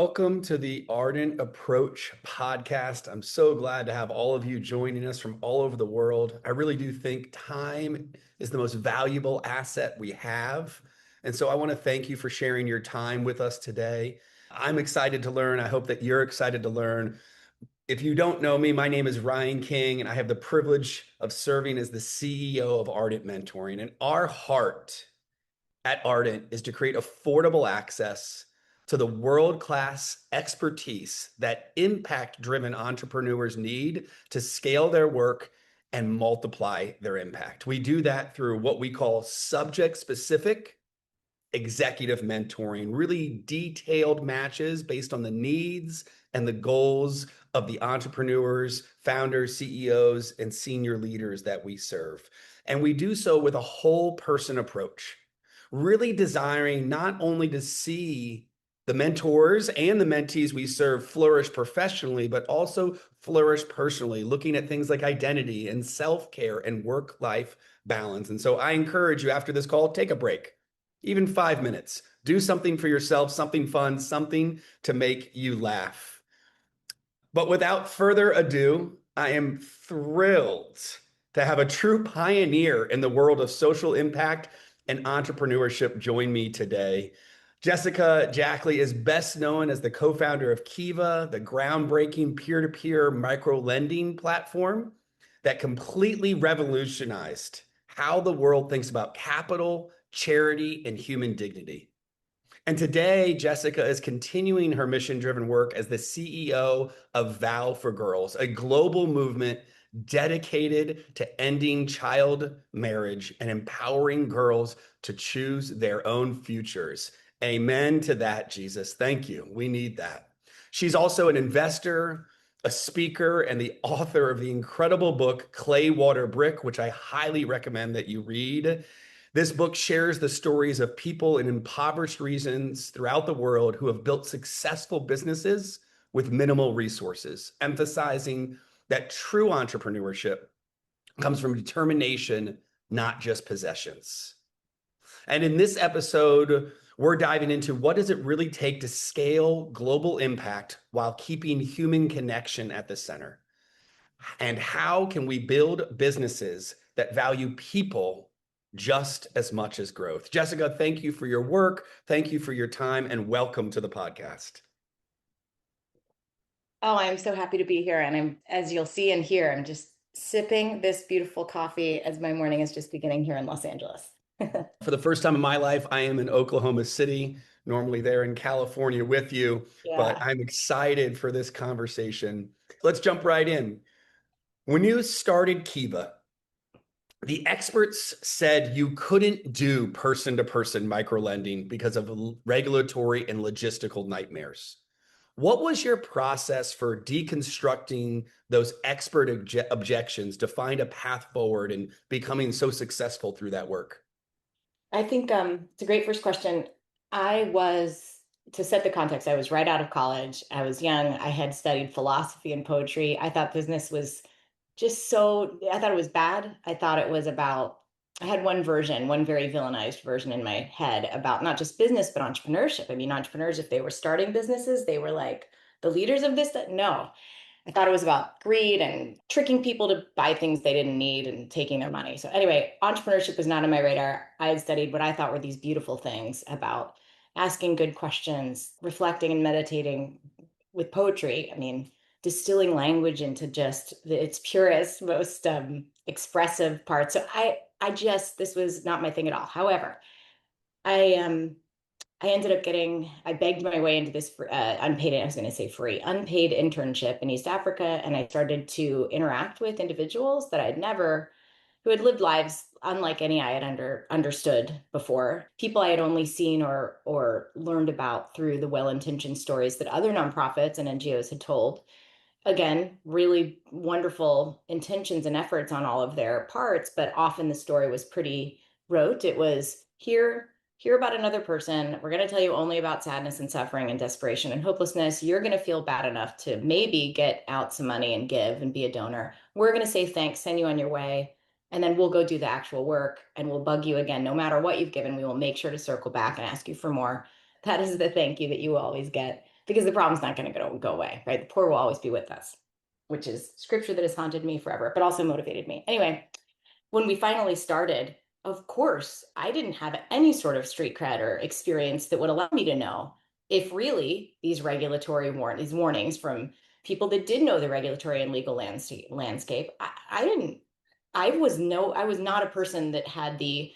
Welcome to the Ardent Approach podcast. I'm so glad to have all of you joining us from all over the world. I really do think time is the most valuable asset we have. And so I want to thank you for sharing your time with us today. I'm excited to learn. I hope that you're excited to learn. If you don't know me, my name is Ryan King, and I have the privilege of serving as the CEO of Ardent Mentoring. And our heart at Ardent is to create affordable access to the world-class expertise that impact-driven entrepreneurs need to scale their work and multiply their impact. We do that through what we call subject-specific executive mentoring, really detailed matches based on the needs and the goals of the entrepreneurs, founders, CEOs, and senior leaders that we serve. And we do so with a whole person approach, really desiring not only to see the mentors and the mentees we serve flourish professionally, but also flourish personally, looking at things like identity and self-care and work-life balance. And so I encourage you after this call, take a break, even 5 minutes. Do something for yourself, something fun, something to make you laugh. But without further ado, I am thrilled to have a true pioneer in the world of social impact and entrepreneurship join me today. Jessica Jackley is best known as the co-founder of Kiva, the groundbreaking peer-to-peer micro-lending platform that completely revolutionized how the world thinks about capital, charity, and human dignity. And today, Jessica is continuing her mission-driven work as the CEO of Vow for Girls, a global movement dedicated to ending child marriage and empowering girls to choose their own futures. Amen to that, Jesus. Thank you. We need that. She's also an investor, a speaker, and the author of the incredible book, Clay, Water, Brick, which I highly recommend that you read. This book shares the stories of people in impoverished regions throughout the world who have built successful businesses with minimal resources, emphasizing that true entrepreneurship comes from determination, not just possessions. And in this episode, we're diving into what does it really take to scale global impact while keeping human connection at the center? And how can we build businesses that value people just as much as growth? Jessica, thank you for your work. Thank you for your time, and welcome to the podcast. Oh, I'm so happy to be here. And as you'll see and hear, I'm just sipping this beautiful coffee as my morning is just beginning here in Los Angeles. For the first time in my life, I am in Oklahoma City, normally there in California with you, but Yeah. I'm excited for this conversation. Let's jump right in. When you started Kiva, the experts said you couldn't do person-to-person microlending because of regulatory and logistical nightmares. What was your process for deconstructing those expert objections to find a path forward and becoming so successful through that work? I think it's a great first question. To set the context, I was right out of college. I was young. I had studied philosophy and poetry. I thought business was I thought it was bad. I had one version, one very villainized version in my head about not just business, but entrepreneurship. I mean, entrepreneurs, if they were starting businesses, they were like the leaders of this. No, I thought it was about greed and tricking people to buy things they didn't need and taking their money. So anyway, entrepreneurship was not on my radar. I had studied what I thought were these beautiful things about asking good questions, reflecting and meditating with poetry. I mean, distilling language into just its purest, most expressive parts. So this was not my thing at all. However, I ended up I begged my way into this unpaid internship in East Africa. And I started to interact with individuals who had lived lives unlike any I had understood before. People I had only seen or learned about through the well-intentioned stories that other nonprofits and NGOs had told. Again, really wonderful intentions and efforts on all of their parts, but often the story was pretty rote. It was hear about another person. We're going to tell you only about sadness and suffering and desperation and hopelessness. You're going to feel bad enough to maybe get out some money and give and be a donor. We're going to say thanks, send you on your way, and then we'll go do the actual work and we'll bug you again. No matter what you've given, we will make sure to circle back and ask you for more. That is the thank you that you always get. because the problem's not going to go away, right? The poor will always be with us, which is scripture that has haunted me forever, but also motivated me. Anyway, when we finally started, of course, I didn't have any sort of street cred or experience that would allow me to know if really these these warnings from people that did know the regulatory and legal landscape. I didn't. I was not a person that had the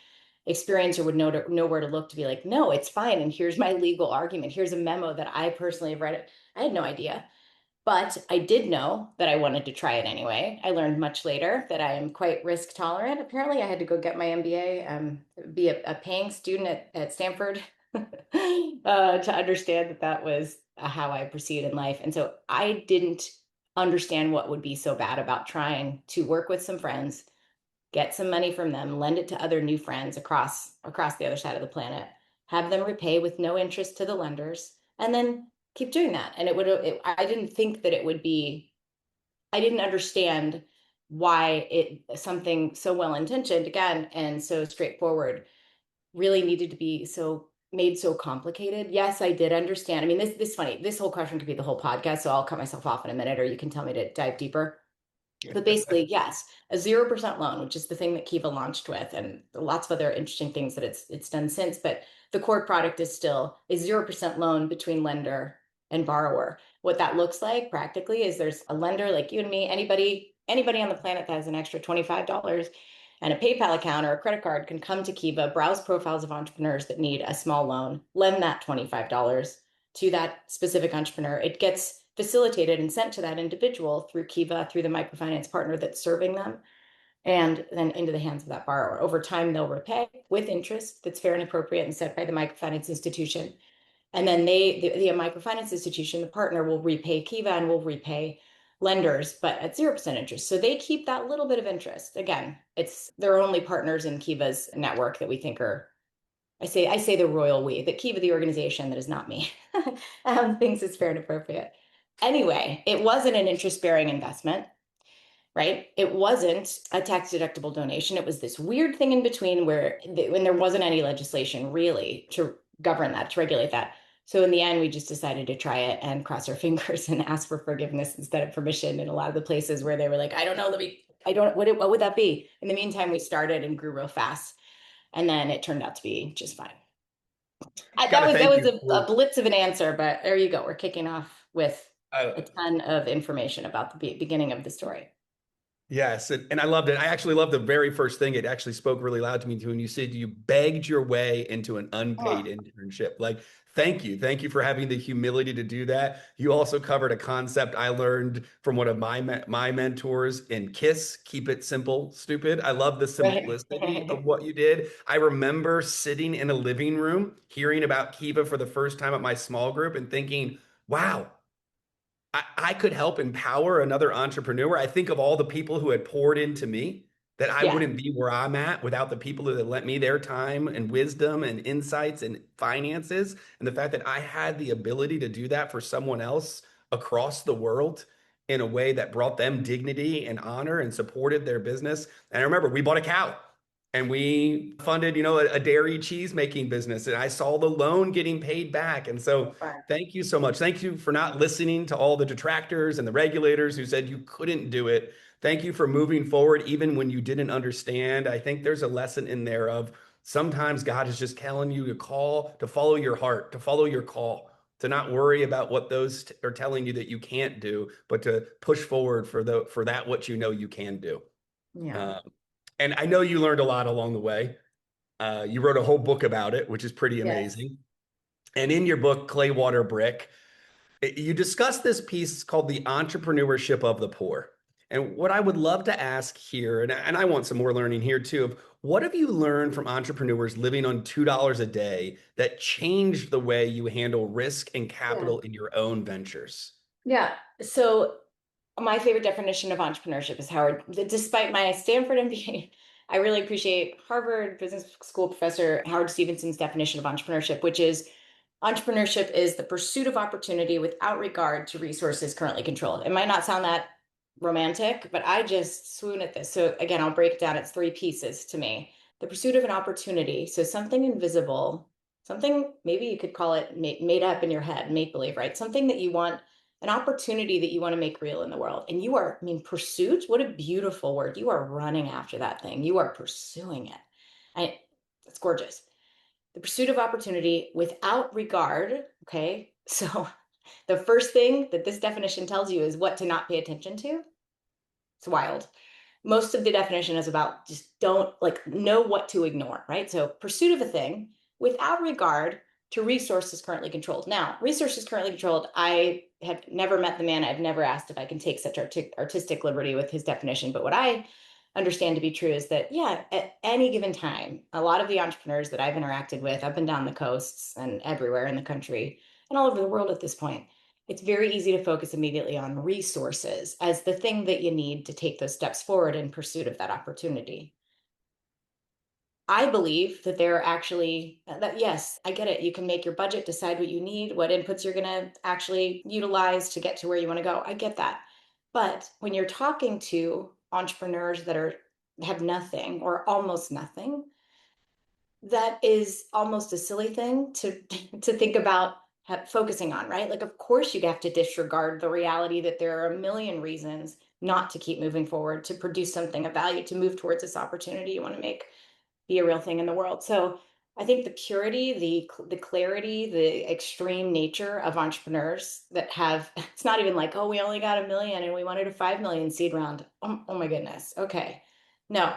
experience or would know where to look to be like, no, it's fine. And here's my legal argument. Here's a memo that I personally have read. I had no idea. But I did know that I wanted to try it anyway. I learned much later that I am quite risk tolerant. Apparently, I had to go get my MBA, be a paying student at Stanford to understand that that was how I proceed in life. And so I didn't understand what would be so bad about trying to work with some friends, get some money from them, lend it to other new friends across the other side of the planet, have them repay with no interest to the lenders, and then keep doing that. And I didn't think that it would be, I didn't understand why something so well intentioned, again, and so straightforward really needed to be so made so complicated. Yes, I did understand. I mean, this funny, this whole question could be the whole podcast, so I'll cut myself off in a minute, or you can tell me to dive deeper. But basically, yes, a 0% loan, which is the thing that Kiva launched with, and lots of other interesting things that it's done since. But the core product is still a 0% loan between lender and borrower. What that looks like practically is there's a lender like you and me, anybody on the planet that has an extra $25 and a PayPal account or a credit card can come to Kiva, browse profiles of entrepreneurs that need a small loan, lend that $25 to that specific entrepreneur. It gets facilitated and sent to that individual through Kiva, through the microfinance partner that's serving them, and then into the hands of that borrower. Over time, they'll repay with interest that's fair and appropriate and set by the microfinance institution. And then the microfinance institution, the partner, will repay Kiva and will repay lenders, but at 0% interest. So they keep that little bit of interest. Again, they're only partners in Kiva's network that we think are, I say the royal we, that Kiva, the organization that is not me, thinks it's fair and appropriate. Anyway, it wasn't an interest-bearing investment, right? It wasn't a tax-deductible donation. It was this weird thing in between when there wasn't any legislation really to govern that, to regulate that. So in the end, we just decided to try it and cross our fingers and ask for forgiveness instead of permission in a lot of the places where they were like, I don't know, what would that be? In the meantime, we started and grew real fast. And then it turned out to be just fine. Got to That thank was you a for. blitz of an answer, but there you go. We're kicking off with Uh, a ton of information about the beginning of the story. Yes, and I loved it. I actually loved the very first thing. It actually spoke really loud to me too. When you said you begged your way into an unpaid Oh, internship. Like, thank you for having the humility to do that. You also covered a concept I learned from one of my mentors in KISS, Keep It Simple, Stupid. I love the simplicity of right. what you did. I remember sitting in a living room, hearing about Kiva for the first time at my small group, and thinking, wow. I could help empower another entrepreneur. I think of all the people who had poured into me, that I Yeah. wouldn't be where I'm at without the people that lent me their time and wisdom and insights and finances. And the fact that I had the ability to do that for someone else across the world in a way that brought them dignity and honor and supported their business. And I remember we bought a cow and we funded, a dairy cheese making business. And I saw the loan getting paid back. And so Fun. thank you so much. Thank you for not listening to all the detractors and the regulators who said you couldn't do it. Thank you for moving forward even when you didn't understand. I think there's a lesson in there of sometimes God is just telling you to follow your heart, to follow your call, to not worry about what those are telling you that you can't do, but to push forward for that what you know you can do. Yeah. Um, and I know you learned a lot along the way. You wrote a whole book about it, which is pretty Yes. amazing. And in your book, Clay Water Brick, you discuss this piece called the entrepreneurship of the poor. And what I would love to ask here, and I want some more learning here too, of what have you learned from entrepreneurs living on $2 a day that changed the way you handle risk and Yeah. capital in your own ventures? Yeah. So my favorite definition of entrepreneurship is Howard. Despite my Stanford MBA, I really appreciate Harvard Business School professor Howard Stevenson's definition of entrepreneurship, which is entrepreneurship is the pursuit of opportunity without regard to resources currently controlled. It might not sound that romantic, but I just swoon at this. So again, I'll break it down. It's three pieces to me. The pursuit of an opportunity, so something invisible something maybe you could call it made up in your head, make believe, right? Something that you want, an opportunity that you want to make real in the world. And you are, I mean, pursuit, what a beautiful word. You are running after that thing, you are pursuing it. I, it's gorgeous. The pursuit of opportunity without regard. Okay. So the first thing that this definition tells you is what to not pay attention to. It's wild. Most of the definition is about just don't like know what to ignore, right? So pursuit of a thing without regard to resources currently controlled. Now, resources currently controlled, I have never met the man. I've never asked if I can take such artistic liberty with his definition. But what I understand to be true is that, yeah, at any given time, a lot of the entrepreneurs that I've interacted with up and down the coasts and everywhere in the country and all over the world at this point, it's very easy to focus immediately on resources as the thing that you need to take those steps forward in pursuit of that opportunity. I believe that there are actually that yes, I get it. You can make your budget, decide what you need, what inputs you're going to actually utilize to get to where you want to go. I get that. But when you're talking to entrepreneurs that are have nothing or almost nothing, that is almost a silly thing to to think about focusing on, right? Like, of course, you have to disregard the reality that there are a million reasons not to keep moving forward, to produce something of value, to move towards this opportunity you want to make be a real thing in the world. So I think the purity, the clarity, the extreme nature of entrepreneurs that have it's not even like, oh, we only got 1 million and we wanted a 5 million seed round. Oh my goodness. Okay. No.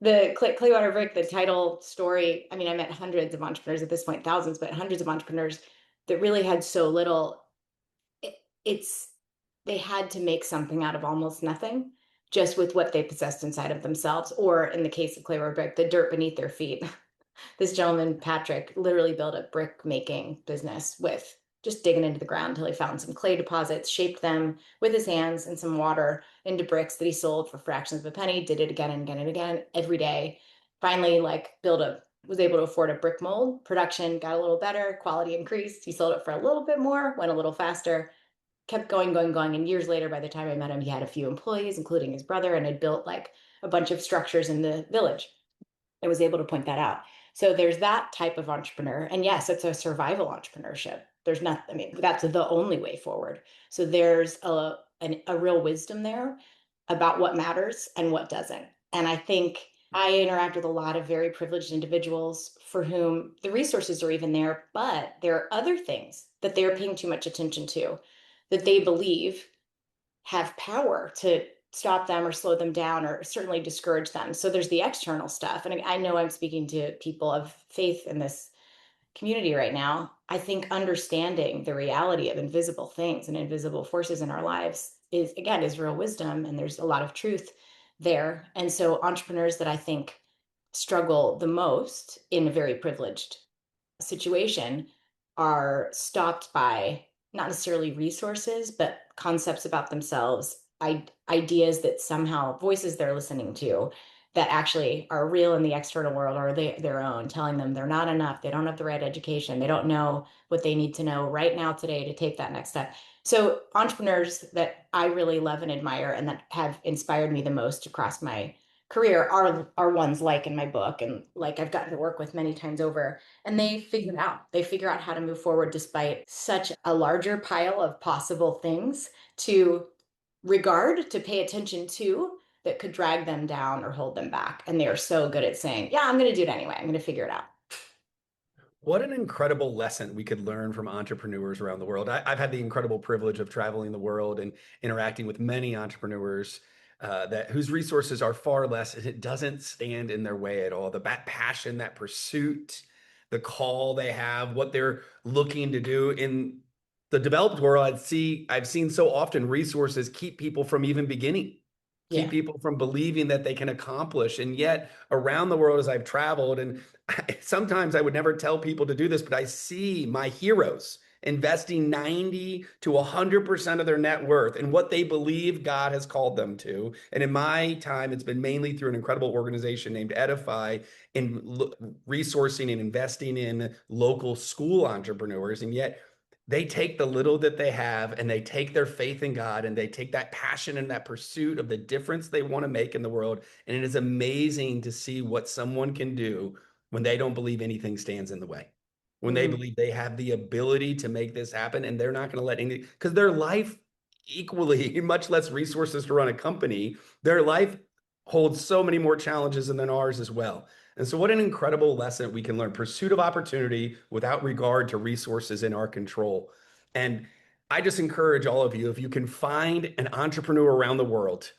The Clearwater Brick, the title story. I mean, I met hundreds of entrepreneurs at this point, thousands, but hundreds of entrepreneurs that really had so little. It, it's they had to make something out of almost nothing, just with what they possessed inside of themselves, or in the case of Clearwater Brick, the dirt beneath their feet. This gentleman, Patrick, literally built a brick making business with just digging into the ground until he found some clay deposits, shaped them with his hands and some water into bricks that he sold for fractions of a penny, did it again and again and again every day. Finally, like was able to afford a brick mold. Production got a little better, quality increased. He sold it for a little bit more, went a little faster, kept going, going, going. And years later, by the time I met him, he had a few employees, including his brother, and had built like a bunch of structures in the village. I was able to point that out. So there's that type of entrepreneur. And yes, it's a survival entrepreneurship. There's not, I mean, that's the only way forward. So there's a real wisdom there about what matters and what doesn't. And I think I interact with a lot of very privileged individuals for whom the resources are even there, but there are other things that they're paying too much attention to that they believe have power to stop them or slow them down or certainly discourage them. So there's the external stuff. And I know I'm speaking to people of faith in this community right now. I think understanding the reality of invisible things and invisible forces in our lives is, again, is real wisdom. And there's a lot of truth there. And so entrepreneurs that I think struggle the most in a very privileged situation are stopped by not necessarily resources, but concepts about themselves, ideas that somehow voices they're listening to that actually are real in the external world or their own, telling them they're not enough, they don't have the right education, they don't know what they need to know right now today to take that next step. So entrepreneurs that I really love and admire and that have inspired me the most across my career are ones like in my book and like I've gotten to work with many times over, and they figure out how to move forward despite such a larger pile of possible things to regard, to pay attention to, that could drag them down or hold them back. And they are so good at saying, yeah, I'm going to do it anyway, I'm going to figure it out. What an incredible lesson we could learn from entrepreneurs around the world. I've had the incredible privilege of traveling the world and interacting with many entrepreneurs that whose resources are far less, and it doesn't stand in their way at all. That passion, that pursuit, the call they have, what they're looking to do in the developed world, I've seen so often resources keep people from even beginning, keep Yeah. people from believing that they can accomplish. And yet, around the world as I've traveled, and sometimes I would never tell people to do this, but I see my heroes investing 90 to 100% of their net worth in what they believe God has called them to. And in my time, it's been mainly through an incredible organization named Edify in resourcing and investing in local school entrepreneurs. And yet, they take the little that they have and they take their faith in God and they take that passion and that pursuit of the difference they want to make in the world. And it is amazing to see what someone can do when they don't believe anything stands in the way, when they Mhm. believe they have the ability to make this happen and they're not going to let any, because their life equally, much less resources to run a company, their life holds so many more challenges than ours as well. And so, what an incredible lesson we can learn pursuit of opportunity without regard to resources in our control. And I just encourage all of you, if you can find an entrepreneur around the world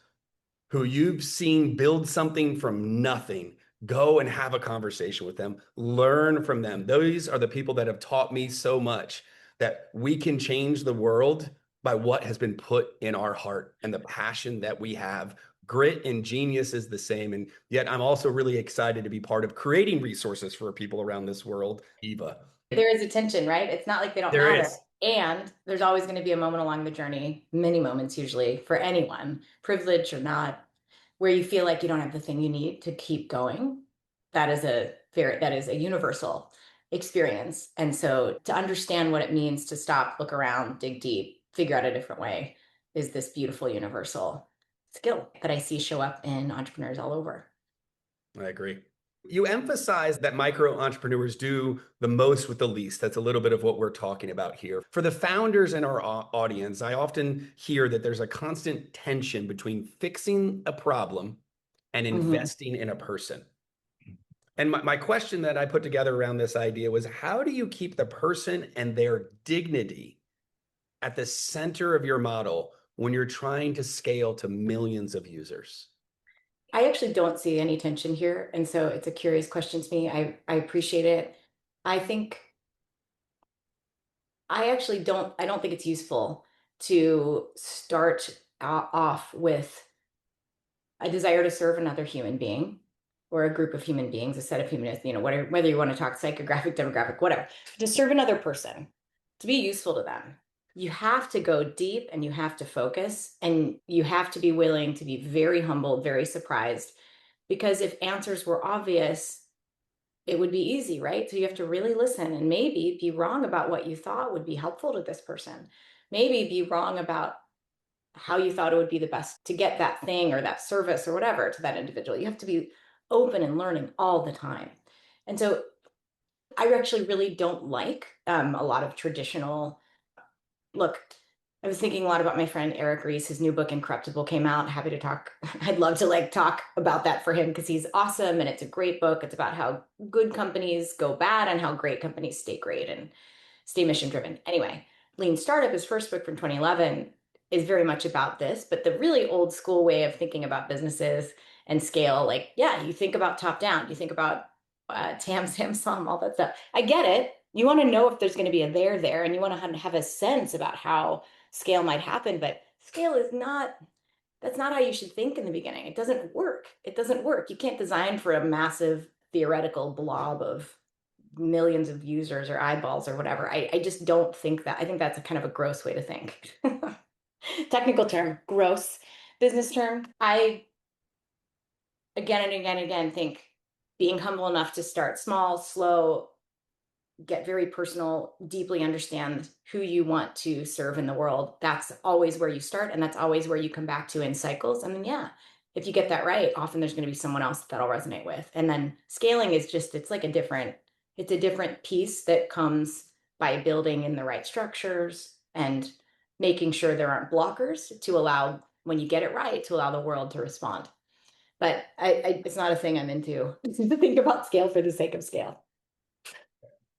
who you've seen build something from nothing, go and have a conversation with them, learn from them. Those are the people that have taught me so much that we can change the world by what has been put in our heart and the passion that we have. Grit and genius is the same. And yet, I'm also really excited to be part of creating resources for people around this world. Eva. There is a tension, right? It's not like they don't There matter. is. And there's always going to be a moment along the journey, many moments usually for anyone, privileged or not, where you feel like you don't have the thing you need to keep going. That is a universal experience. And so to understand what it means to stop, look around, dig deep, figure out a different way is this beautiful universal skill that I see show up in entrepreneurs all over. I agree. You emphasize that micro entrepreneurs do the most with the least. That's a little bit of what we're talking about here. For the founders in our audience, I often hear that there's a constant tension between fixing a problem and Mhm. investing in a person. And my question that I put together around this idea was, how do you keep the person and their dignity at the center of your model when you're trying to scale to millions of users? I actually don't see any tension here. And so it's a curious question to me. I appreciate it. I think I don't think it's useful to start off with a desire to serve another human being or a group of human beings, a set of humanists, whether you want to talk psychographic, demographic, whatever, to serve another person, to be useful to them. You have to go deep and you have to focus and you have to be willing to be very humbled, very surprised. Because if answers were obvious, it would be easy, right? So you have to really listen and maybe be wrong about what you thought would be helpful to this person. Maybe be wrong about how you thought it would be the best to get that thing or that service or whatever to that individual. You have to be open and learning all the time. And so I actually really don't like a lot of traditional look. I was thinking a lot about my friend Eric Ries. His new book Incorruptible came out. Happy to talk. I'd love to talk about that for him because he's awesome and it's a great book. It's about how good companies go bad and how great companies stay great and stay mission driven. Anyway, Lean Startup, his first book from 2011, is very much about this, but the really old school way of thinking about businesses and scale, yeah, you think about top down, you think about TAM, SAM, SUM, all that stuff. I get it. You want to know if there's going to be a there, and you want to have a sense about how scale might happen, but scale is not, that's not how you should think in the beginning. It doesn't work. It doesn't work. You can't design for a massive theoretical blob of millions of users or eyeballs or whatever. I just don't think that. I think that's a kind of a gross way to think. Technical term, gross. Business term, I again and again and again think being humble enough to start small, slow, get very personal, deeply understand who you want to serve in the world. That's always where you start, and that's always where you come back to in cycles. And then, yeah, if you get that right, often there's going to be someone else that I'll resonate with. And then scaling is just, it's a different piece that comes by building in the right structures and making sure there aren't blockers to allow, when you get it right, to allow the world to respond. But it's not a thing I'm into to think about scale for the sake of scale.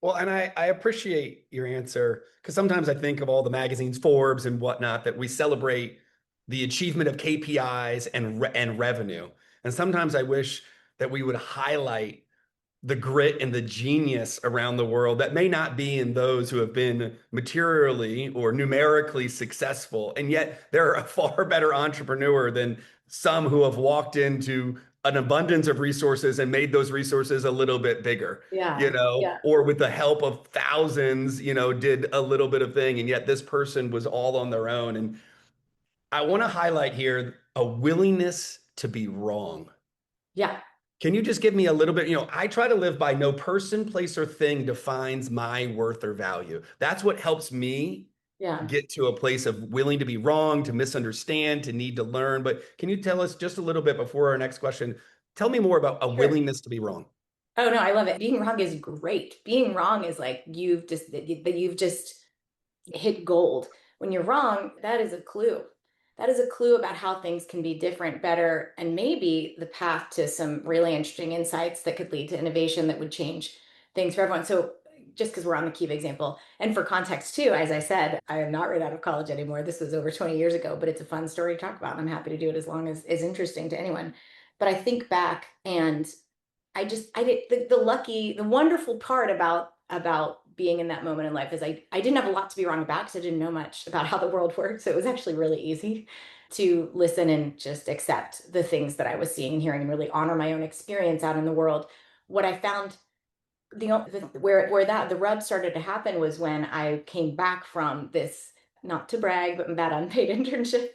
Well, and I appreciate your answer because sometimes I think of all the magazines, Forbes and whatnot, that we celebrate the achievement of KPIs and revenue. And sometimes I wish that we would highlight the grit and the genius around the world that may not be in those who have been materially or numerically successful. And yet they're a far better entrepreneur than some who have walked into an abundance of resources and made those resources a little bit bigger, Yeah. Yeah. or with the help of thousands, did a little bit of thing. And yet this person was all on their own. And I want to highlight here a willingness to be wrong. Yeah. Can you just give me a little bit? I try to live by no person, place, or thing defines my worth or value. That's what helps me Yeah. get to a place of willing to be wrong, to misunderstand, to need to learn. But can you tell us just a little bit before our next question? Tell me more about a Sure. willingness to be wrong. Oh no, I love it. Being wrong is great. Being wrong is like you've just hit gold. When you're wrong, that is a clue. That is a clue about how things can be different, better, and maybe the path to some really interesting insights that could lead to innovation that would change things for everyone. So, just because we're on the Kiva example, and for context too, as I said, I am not right out of college anymore. This was over 20 years ago, but it's a fun story to talk about. And I'm happy to do it as long as it's interesting to anyone. But I think back and I did the wonderful part about being in that moment in life is I didn't have a lot to be wrong about because I didn't know much about how the world worked. So it was actually really easy to listen and just accept the things that I was seeing and hearing and really honor my own experience out in the world. What I found where that the rub started to happen was when I came back from this, not to brag, but that unpaid internship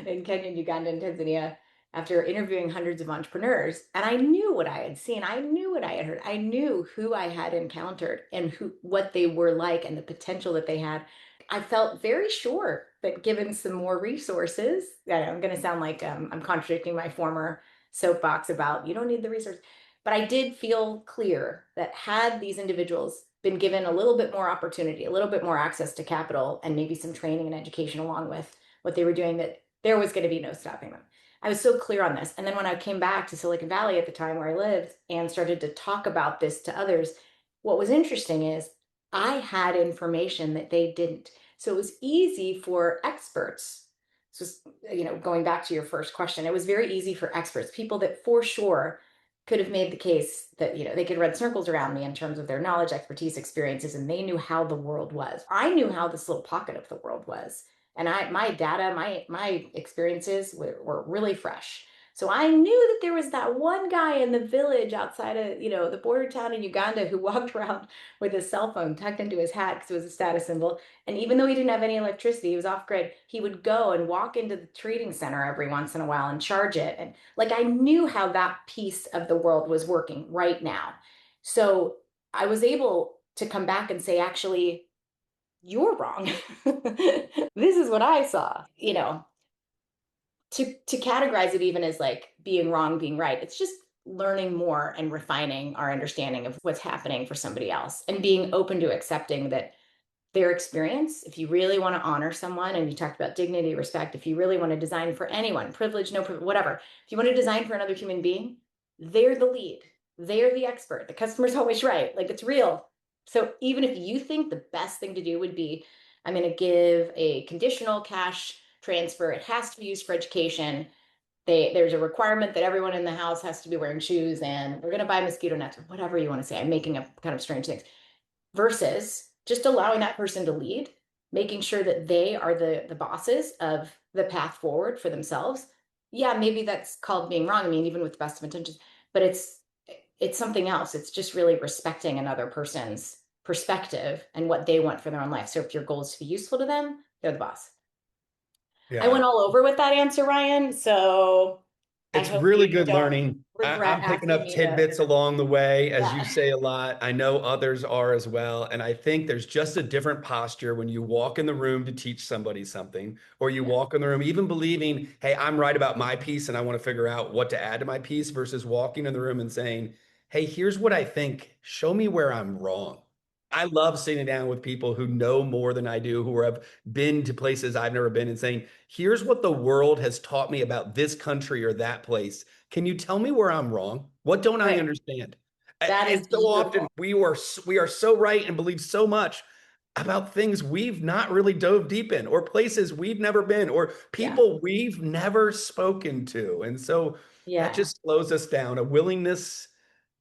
in Kenya, Uganda, and Tanzania after interviewing hundreds of entrepreneurs. And I knew what I had seen. I knew what I had heard. I knew who I had encountered and what they were like and the potential that they had. I felt very sure that given some more resources, I'm going to sound like I'm contradicting my former soapbox about you don't need the resources, but I did feel clear that had these individuals been given a little bit more opportunity, a little bit more access to capital, and maybe some training and education along with what they were doing, that there was going to be no stopping them. I was so clear on this. And then when I came back to Silicon Valley at the time where I lived and started to talk about this to others, what was interesting is I had information that they didn't. So it was easy for experts. So, going back to your first question, it was very easy for experts, people that for sure could have made the case that they could run circles around me in terms of their knowledge, expertise, experiences, and they knew how the world was. I knew how this little pocket of the world was, and my data, my experiences were really fresh. So I knew that there was that one guy in the village outside of the border town in Uganda who walked around with his cell phone tucked into his hat because it was a status symbol. And even though he didn't have any electricity, he was off grid, he would go and walk into the trading center every once in a while and charge it. And like I knew how that piece of the world was working right now. So I was able to come back and say, actually, you're wrong. This is what I saw. To categorize it even as like being wrong, being right, it's just learning more and refining our understanding of what's happening for somebody else and being open to accepting that their experience, if you really want to honor someone, and you talked about dignity, respect, if you really want to design for anyone, privilege, no privilege, whatever, if you want to design for another human being, they're the lead, they're the expert. The customer's always right. Like it's real. So even if you think the best thing to do would be, I'm going to give a conditional cash transfer, it has to be used for education. There's a requirement that everyone in the house has to be wearing shoes, and we're going to buy mosquito nets or whatever you want to say. I'm making up kind of strange things versus just allowing that person to lead, making sure that they are the bosses of the path forward for themselves. Yeah, maybe that's called being wrong. I mean, even with the best of intentions, but it's something else. It's just really respecting another person's perspective and what they want for their own life. So if your goal is to be useful to them, they're the boss. I Yeah. went all over with that answer, Ryan. So I It's hope really you good don't learning. regret I'm picking asking up me to. tidbits along the way, as you Yeah. say a lot. I know others are as well. And I think there's just a different posture when you walk in the room to teach somebody something, or you Yeah. walk in the room even believing, hey, I'm right about my piece and I want to figure out what to add to my piece, versus walking in the room and saying, hey, here's what I think. Show me where I'm wrong. I love sitting down with people who know more than I do, who have been to places I've never been, and saying, here's what the world has taught me about this country or that place. Can you tell me where I'm wrong? What don't I Right. understand? That And is so often beautiful. we are so right and believe so much about things we've not really dove deep in, or places we've never been, or Yeah. people we've never spoken to. And so that Yeah. just slows us down, a willingness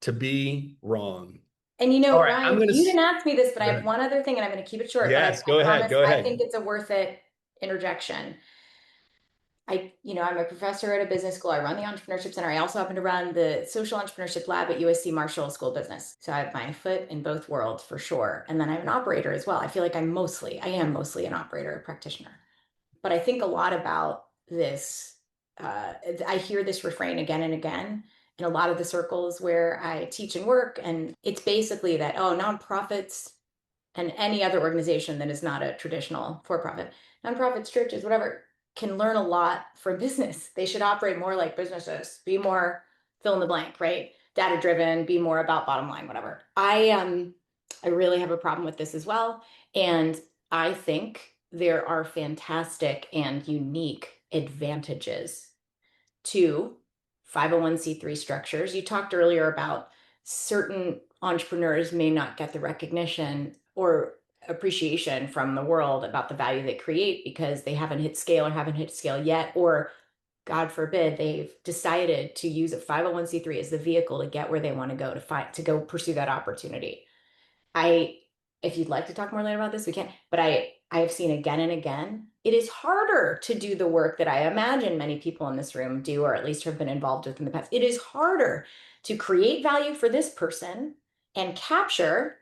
to be wrong. And All right, I'm Ryan, going to you didn't ask me this, but I go have ahead. one other thing and I'm going to keep it short, but Yes, I go ahead. promise Go I ahead. think it's a worth it interjection. I'm a professor at a business school. I run the entrepreneurship center. I also happen to run the social entrepreneurship lab at USC Marshall School of Business. So I have my foot in both worlds for sure. And then I'm an operator as well. I feel like I am mostly an operator, a practitioner. But I think a lot about this. I hear this refrain again and again in a lot of the circles where I teach and work. And it's basically that, oh, nonprofits and any other organization that is not a traditional for profit, nonprofits, churches, whatever, can learn a lot from business. They should operate more like businesses, be more fill in the blank, right? data driven, be more about bottom line, whatever. I really have a problem with this as well. And I think there are fantastic and unique advantages to 501c3 structures. You talked earlier about certain entrepreneurs may not get the recognition or appreciation from the world about the value they create because they haven't hit scale or haven't hit scale yet, or God forbid, they've decided to use a 501c3 as the vehicle to get where they want to go to go pursue that opportunity. I, if you'd like to talk more later about this, we can, but I have seen again and again, it is harder to do the work that I imagine many people in this room do, or at least have been involved with in the past. It is harder to create value for this person and capture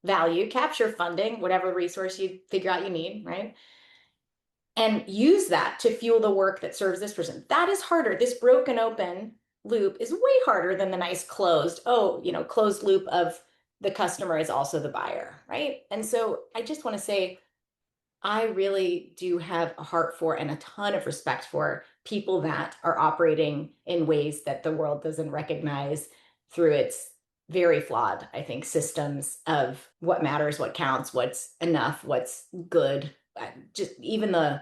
value, capture funding, whatever resource you figure out you need, right? And use that to fuel the work that serves this person. That is harder. This broken open loop is way harder than the nice closed, closed loop of the customer is also the buyer, right? And so I just want to say, I really do have a heart for and a ton of respect for people that are operating in ways that the world doesn't recognize through its very flawed, I think, systems of what matters, what counts, what's enough, what's good. Just even I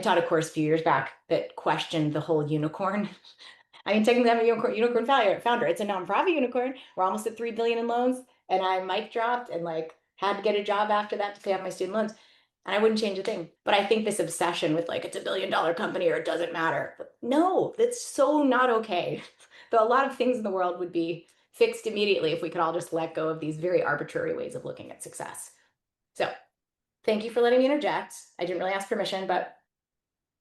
taught a course a few years back that questioned the whole unicorn. I mean, technically, I'm a unicorn founder. It's a nonprofit unicorn. We're almost at 3 billion in loans, and I mic dropped and like had to get a job after that to pay off my student loans. And I wouldn't change a thing. But I think this obsession with like it's $1 billion company or it doesn't matter. No, that's so not okay. Though a lot of things in the world would be fixed immediately if we could all just let go of these very arbitrary ways of looking at success. So thank you for letting me interject. I didn't really ask permission, but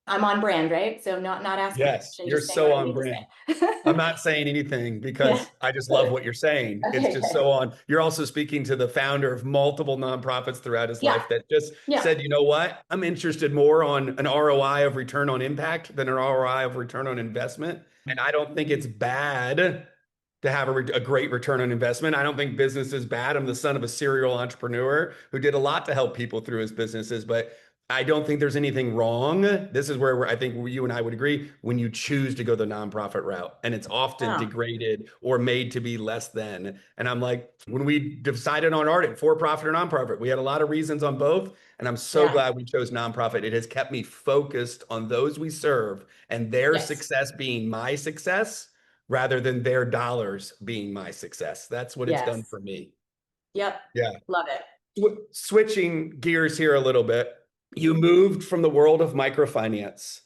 I'm on brand, right? So not asking Yes, permission, you're just saying what so I on need to brand. say. I'm not saying anything Yeah. because I just love what you're saying. It's Okay, just good. so on. You're also speaking to the founder of multiple nonprofits throughout his Yeah. life that just Yeah. said, you know what? I'm interested more on an ROI of return on impact than an ROI of return on investment. And I don't think it's bad to have a great return on investment. I don't think business is bad. I'm the son of a serial entrepreneur who did a lot to help people through his businesses, but I don't think there's anything wrong. This is where I think you and I would agree when you choose to go the nonprofit route, and it's often Oh, degraded or made to be less than. And I'm like, when we decided on Ardent, for profit or nonprofit, we had a lot of reasons on both. And I'm so yeah. glad we chose nonprofit. It has kept me focused on those we serve and their Yes. success being my success rather than their dollars being my success. That's what it's done Yes. for me. Yep. Yeah. Love it. Switching gears here a little bit, you moved from the world of microfinance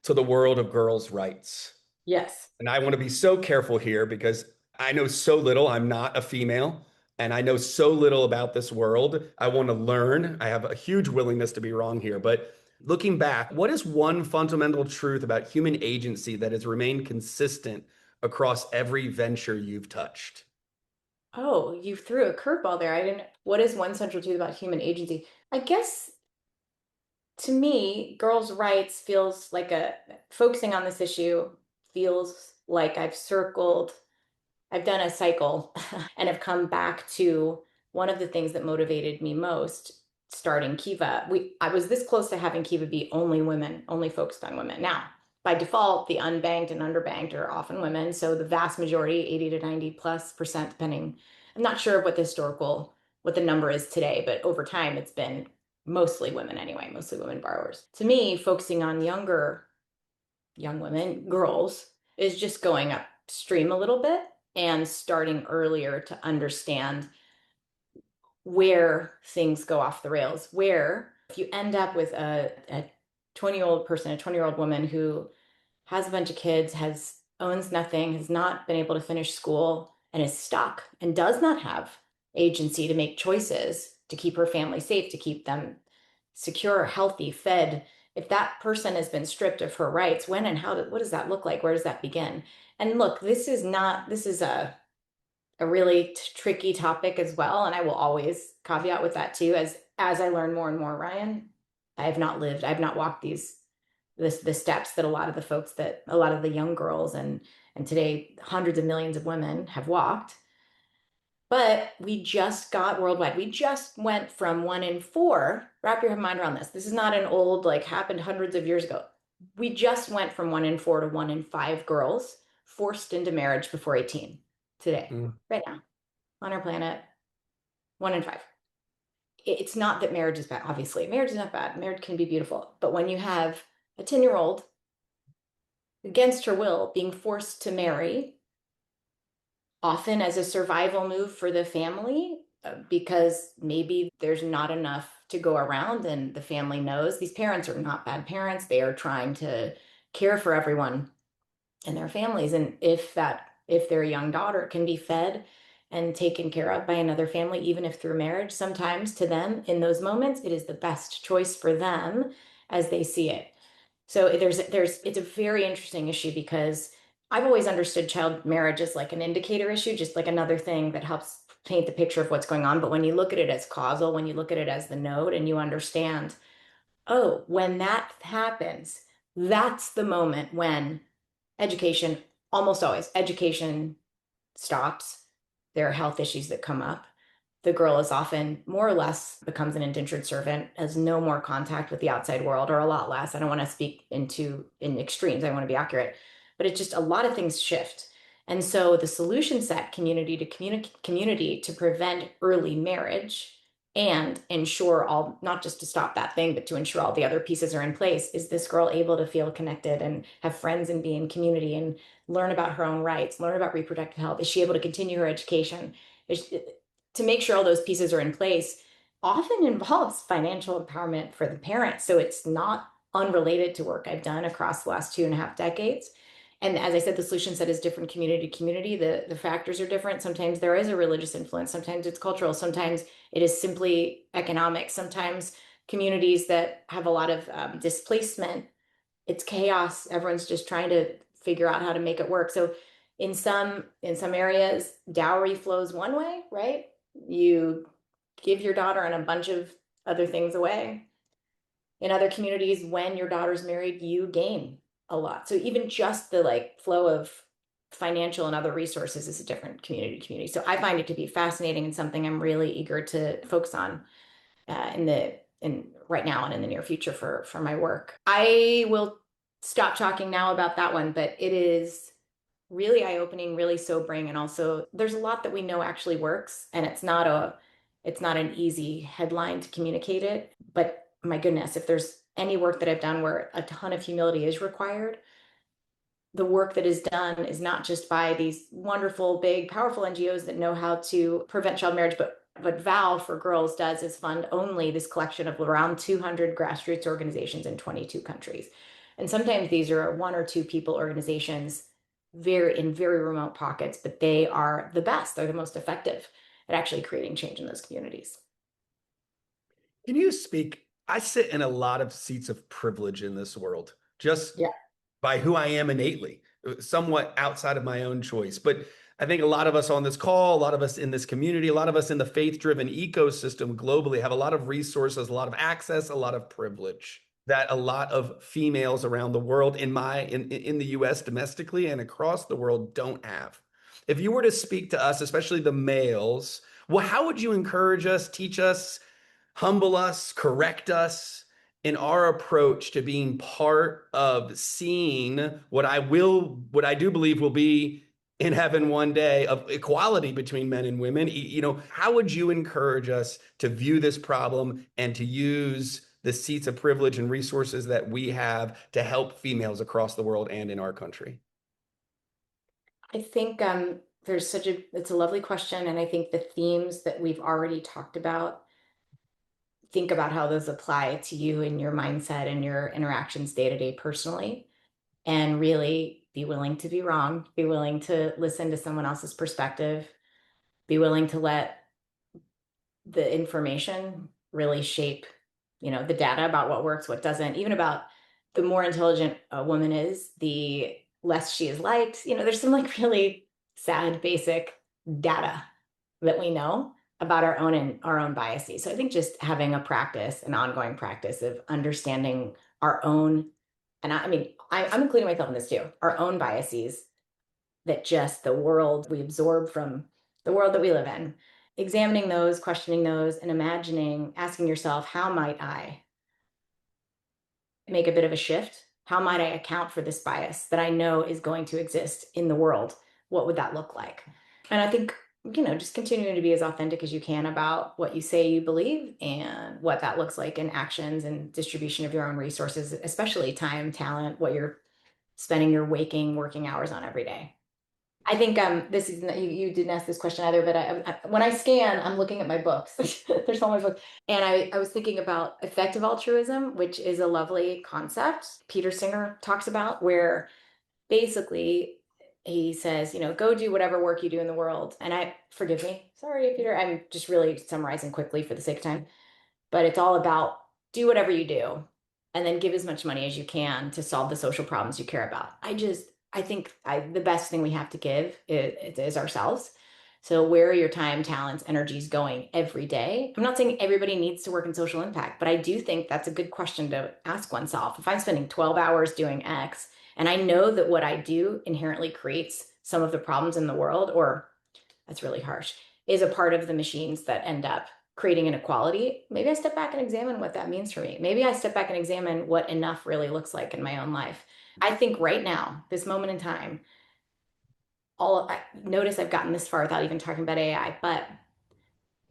to the world of girls' rights. Yes. And I want to be so careful here because I know so little. I'm not a female and I know so little about this world. I want to learn. I have a huge willingness to be wrong here. But looking back, what is one fundamental truth about human agency that has remained consistent across every venture you've touched? Oh, you threw a curveball there. I didn't. What is one central truth about human agency? I guess to me, girls' rights feels like focusing on this issue feels like I've done a cycle and have come back to one of the things that motivated me most starting Kiva. I was this close to having Kiva be only women, only focused on women. Now, by default, the unbanked and underbanked are often women. So the vast majority, 80 to 90+%, depending, I'm not sure what the number is today, but over time it's been mostly women anyway, mostly women borrowers. To me, focusing on young women, girls, is just going upstream a little bit and starting earlier to understand where things go off the rails. Where if you end up with a 20-year-old person, a 20-year-old woman who has a bunch of kids, owns nothing, has not been able to finish school, and is stuck and does not have agency to make choices to keep her family safe, to keep them secure, healthy, fed. If that person has been stripped of her rights, when and how, what does that look like? Where does that begin? And look, this is a really tricky topic as well. And I will always caveat with that too, as I learn more and more, Ryan, I've not walked the steps that a lot of the young girls and today hundreds of millions of women have walked. But we just got worldwide. We just went from 1 in 4. Wrap your mind around this. This is not an old, like happened hundreds of years ago. We just went from 1 in 4 to 1 in 5 girls forced into marriage before 18. today, Mm. right now, on our planet, 1 in 5. It's not that marriage is bad. Obviously, marriage is not bad. Marriage can be beautiful. But when you have a 10-year-old against her will being forced to marry, often as a survival move for the family, because maybe there's not enough to go around, and the family knows these parents are not bad parents. They are trying to care for everyone in their families. And if their young daughter can be fed and taken care of by another family, even if through marriage, sometimes to them in those moments, it is the best choice for them as they see it. So it's a very interesting issue because I've always understood child marriage as like an indicator issue, just like another thing that helps paint the picture of what's going on. But when you look at it as causal, when you look at it as the node and you understand, oh, when that happens, that's the moment when education, almost always, education stops. There are health issues that come up. The girl is often more or less becomes an indentured servant, has no more contact with the outside world, or a lot less. I don't want to speak in extremes. I want to be accurate, but it's just a lot of things shift. And so the solution set community to community to prevent early marriage and ensure all, not just to stop that thing, but to ensure all the other pieces are in place. Is this girl able to feel connected and have friends and be in community and learn about her own rights, learn about reproductive health? Is she able to continue her education? To make sure all those pieces are in place often involves financial empowerment for the parents. So it's not unrelated to work I've done across the last 2.5 decades. And as I said, the solution set is different community to community. The factors are different. Sometimes there is a religious influence. Sometimes it's cultural. Sometimes it is simply economic. Sometimes communities that have a lot of displacement, it's chaos. Everyone's just trying to figure out how to make it work. So in some areas, dowry flows one way, right? You give your daughter and a bunch of other things away. In other communities, when your daughter's married, you gain a lot. So even just the like flow of financial and other resources is a different community to community. So I find it to be fascinating and something I'm really eager to focus on in right now and in the near future for my work. I will stop talking now about that one, but it is really eye-opening, really sobering, and also there's a lot that we know actually works, and it's not an easy headline to communicate it. But my goodness, if there's any work that I've done where a ton of humility is required, the work that is done is not just by these wonderful, big, powerful NGOs that know how to prevent child marriage, but what Val for Girls does is fund only this collection of around 200 grassroots organizations in 22 countries. And sometimes these are one or two people organizations in very remote pockets, but they are the best. They're the most effective at actually creating change in those communities. Can you speak? I sit in a lot of seats of privilege in this world, just Yeah. by who I am innately, somewhat outside of my own choice. But I think a lot of us on this call, a lot of us in this community, a lot of us in the faith-driven ecosystem globally have a lot of resources, a lot of access, a lot of privilege that a lot of females around the world in the US domestically and across the world don't have. If you were to speak to us, especially the males, well, how would you encourage us, teach us, humble us, correct us in our approach to being part of seeing what I do believe will be in heaven one day of equality between men and women? How would you encourage us to view this problem and to use the seats of privilege and resources that we have to help females across the world and in our country? I think it's a lovely question. And I think the themes that we've already talked about, think about how those apply to you and your mindset and your interactions day to day personally, and really be willing to be wrong, be willing to listen to someone else's perspective, be willing to let the information really shape, the data about what works, what doesn't, even about the more intelligent a woman is, the less she is liked. There's some like really sad, basic data that we know about our own biases. So I think just having an ongoing practice of understanding our own, and I mean, I'm including myself in this too, our own biases, that just the world we absorb from the world that we live in, examining those, questioning those, and asking yourself, how might I make a bit of a shift? How might I account for this bias that I know is going to exist in the world? What would that look like? And I think, just continuing to be as authentic as you can about what you say you believe and what that looks like in actions and distribution of your own resources, especially time, talent, what you're spending your working hours on every day. I think this is you didn't ask this question either, but when I scan, I'm looking at my books. There's all my books, and I was thinking about effective altruism, which is a lovely concept Peter Singer talks about, where basically he says, go do whatever work you do in the world. And forgive me, sorry, Peter, I'm just really summarizing quickly for the sake of time, but it's all about do whatever you do and then give as much money as you can to solve the social problems you care about. I think the best thing we have to give is ourselves. So where are your time, talents, energies going every day? I'm not saying everybody needs to work in social impact, but I do think that's a good question to ask oneself. If I'm spending 12 hours doing X, and I know that what I do inherently creates some of the problems in the world, or that's really harsh, is a part of the machines that end up creating inequality, maybe I step back and examine what that means for me. Maybe I step back and examine what enough really looks like in my own life. I think right now, this moment in time, notice I've gotten this far without even talking about AI, but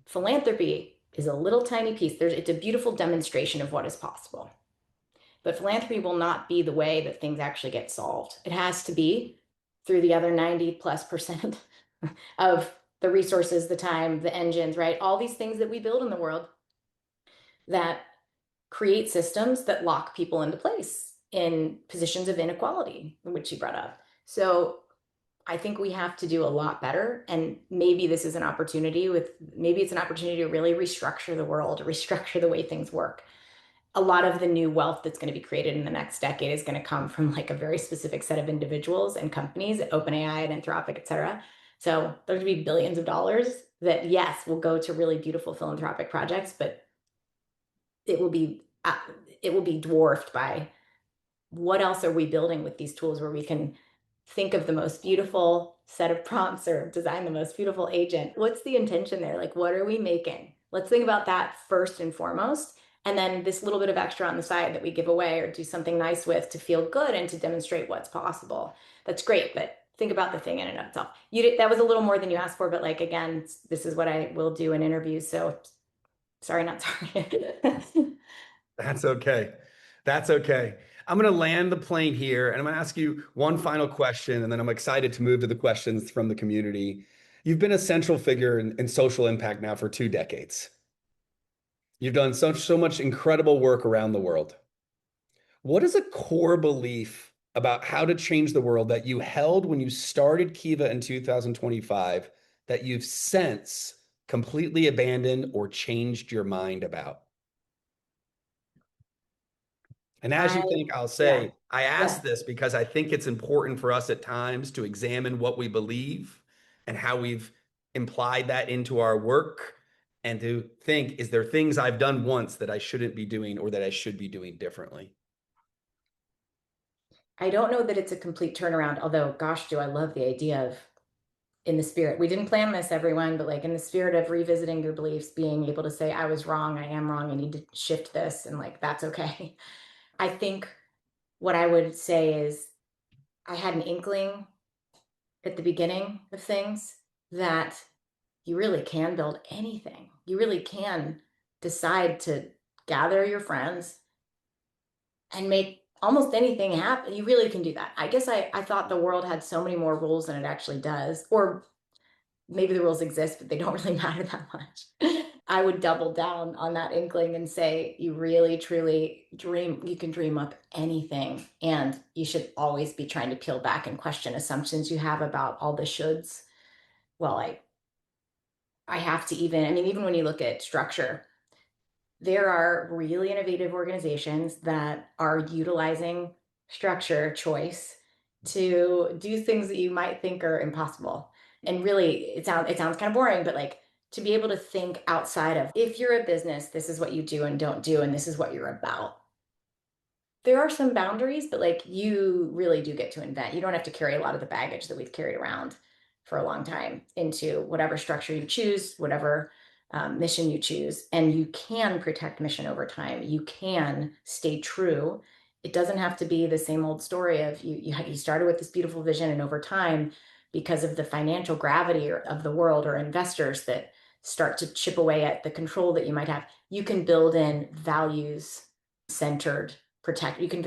philanthropy is a little tiny piece. It's a beautiful demonstration of what is possible. But philanthropy will not be the way that things actually get solved. It has to be through the other 90+% of the resources, the time, the engines, right? All these things that we build in the world that create systems that lock people into place in positions of inequality, which you brought up. So I think we have to do a lot better. And maybe this is an opportunity maybe it's an opportunity to really restructure the world, restructure the way things work. A lot of the new wealth that's going to be created in the next decade is going to come from like a very specific set of individuals and companies, OpenAI and Anthropic, et cetera. So there's going to be billions of dollars that, yes, will go to really beautiful philanthropic projects, but it will be dwarfed by what else are we building with these tools where we can think of the most beautiful set of prompts or design the most beautiful agent. What's the intention there? Like, what are we making? Let's think about that first and foremost. And then this little bit of extra on the side that we give away or do something nice with to feel good and to demonstrate what's possible. That's great, but think about the thing in and of itself. That was a little more than you asked for, but like, again, this is what I will do in interviews. So sorry, not sorry. That's okay. That's okay. I'm going to land the plane here and I'm going to ask you one final question, and then I'm excited to move to the questions from the community. You've been a central figure in social impact now for 2 decades. You've done so much incredible work around the world. What is a core belief about how to change the world that you held when you started Kiva in 2025 that you've since completely abandoned or changed your mind about? And as you I, think, I'll yeah, say, I ask yeah. this because I think it's important for us at times to examine what we believe and how we've implied that into our work, and to think, is there things I've done once that I shouldn't be doing or that I should be doing differently? I don't know that it's a complete turnaround, although, gosh, do I love the idea of in the spirit. We didn't plan this, everyone, but like in the spirit of revisiting your beliefs, being able to say, I was wrong, I am wrong, I need to shift this, and like that's okay. I think what I would say is I had an inkling at the beginning of things that you really can build anything. You really can decide to gather your friends and make almost anything happen. You really can do that. I guess I thought the world had so many more rules than it actually does, or maybe the rules exist, but they don't really matter that much. I would double down on that inkling and say, you really, truly dream, you can dream up anything. And you should always be trying to peel back and question assumptions you have about all the shoulds. Well, I have to even when you look at structure, there are really innovative organizations that are utilizing structure choice to do things that you might think are impossible. And really, it sounds kind of boring, but like to be able to think outside of if you're a business, this is what you do and don't do, and this is what you're about. There are some boundaries, but like you really do get to invent. You don't have to carry a lot of the baggage that we've carried around for a long time into whatever structure you choose, whatever mission you choose, and you can protect mission over time. You can stay true. It doesn't have to be the same old story of you started with this beautiful vision, and over time because of the financial gravity of the world or investors that start to chip away at the control that you might have. You can build in values centered protect. You can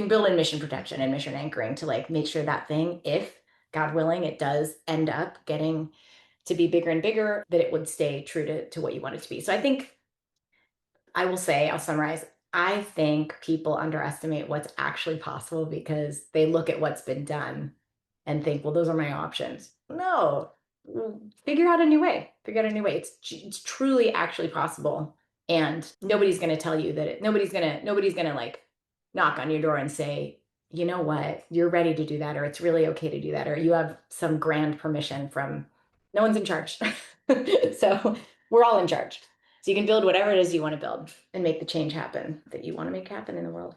build in mission protection and mission anchoring to like make sure that thing, if God willing, it does end up getting to be bigger and bigger, that it would stay true to what you want it to be. So I think I will say, I'll summarize. I think people underestimate what's actually possible because they look at what's been done and think, well, those are my options. No, figure out a new way. Figure out a new way. It's truly actually possible. And nobody's going to tell you that nobody's going to like knock on your door and say, you know what, you're ready to do that, or it's really okay to do that, or you have some grand permission from no one's in charge. So we're all in charge. So you can build whatever it is you want to build and make the change happen that you want to make happen in the world.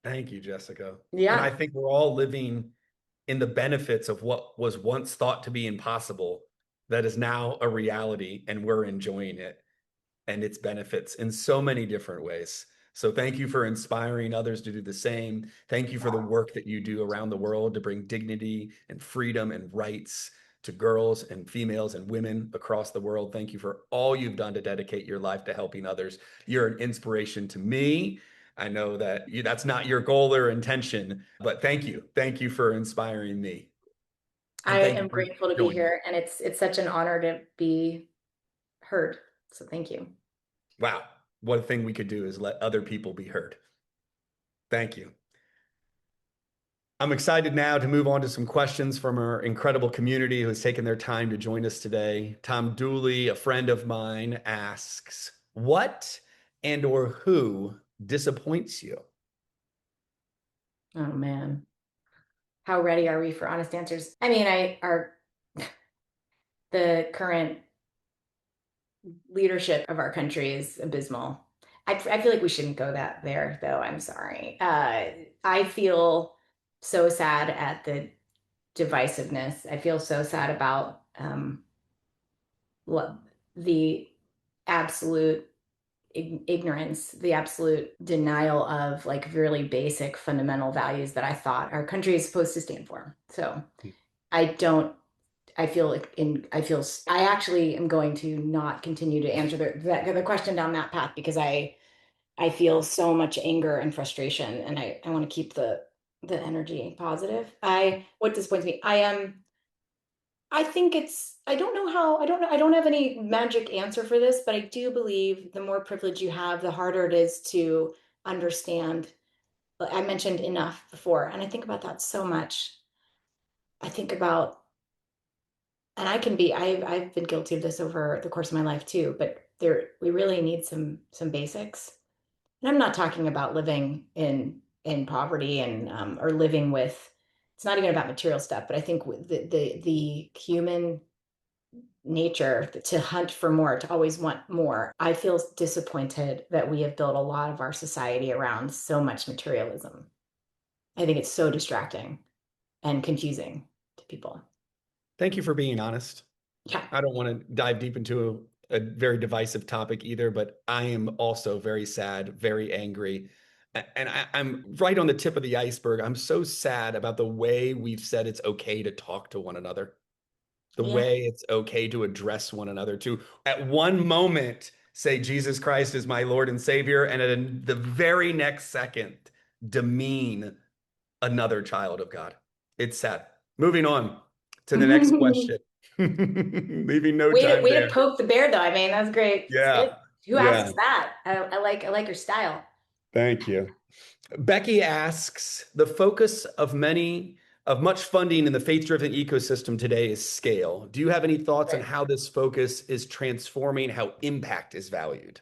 Thank you, Jessica. And I Yeah. think we're all living in the benefits of what was once thought to be impossible that is now a reality, and we're enjoying it and its benefits in so many different ways. So thank you for inspiring others to do the same. Thank you for the work that you do around the world to bring dignity and freedom and rights to girls and females and women across the world. Thank you for all you've done to dedicate your life to helping others. You're an inspiration to me. I know that that's not your goal or intention, but thank you. Thank you for inspiring me. I And thank you am for grateful to be joining. here, and it's such an honor to be heard. So thank you. Wow. One thing we could do is let other people be heard. Thank you. I'm excited now to move on to some questions from our incredible community who has taken their time to join us today. Tom Dooley, a friend of mine, asks, what and or who disappoints you? Oh man. How ready are we for honest answers? I mean, I are the current leadership of our country is abysmal. I feel like we shouldn't go there though. I'm sorry. I feel so sad at the divisiveness. I feel so sad about what the absolute ignorance, the absolute denial of like really basic fundamental values that I thought our country is supposed to stand for. So I don't I feel like I actually am going to not continue to answer the question down that path because I feel so much anger and frustration, and I want to keep the energy positive. What disappoints me, I think I don't know how, I don't have any magic answer for this, but I do believe the more privilege you have, the harder it is to understand. I mentioned enough before, and I think about that so much. I think about and I've been guilty of this over the course of my life too, but we really need some basics. And I'm not talking about living in poverty and or living with, it's not even about material stuff, but I think the human nature to hunt for more, to always want more. I feel disappointed that we have built a lot of our society around so much materialism. I think it's so distracting and confusing to people. Thank you for being honest. Yeah. I don't want to dive deep into a very divisive topic either, but I am also very sad, very angry. And I'm right on the tip of the iceberg. I'm so sad about the way we've said it's okay to talk to one another, the Yeah. way it's okay to address one another, to at one moment say, Jesus Christ is my Lord and Savior, and at the very next second, demean another child of God. It's sad. Moving on to the next question. Leaving no time Way to there. poke the bear, though. I mean, that's great. It's good. Yeah. Who Yeah. asks that? I like your style. Thank you. Becky asks, the focus of much funding in the faith-driven ecosystem today is scale. Do you have any thoughts on Right. how this focus is transforming how impact is valued?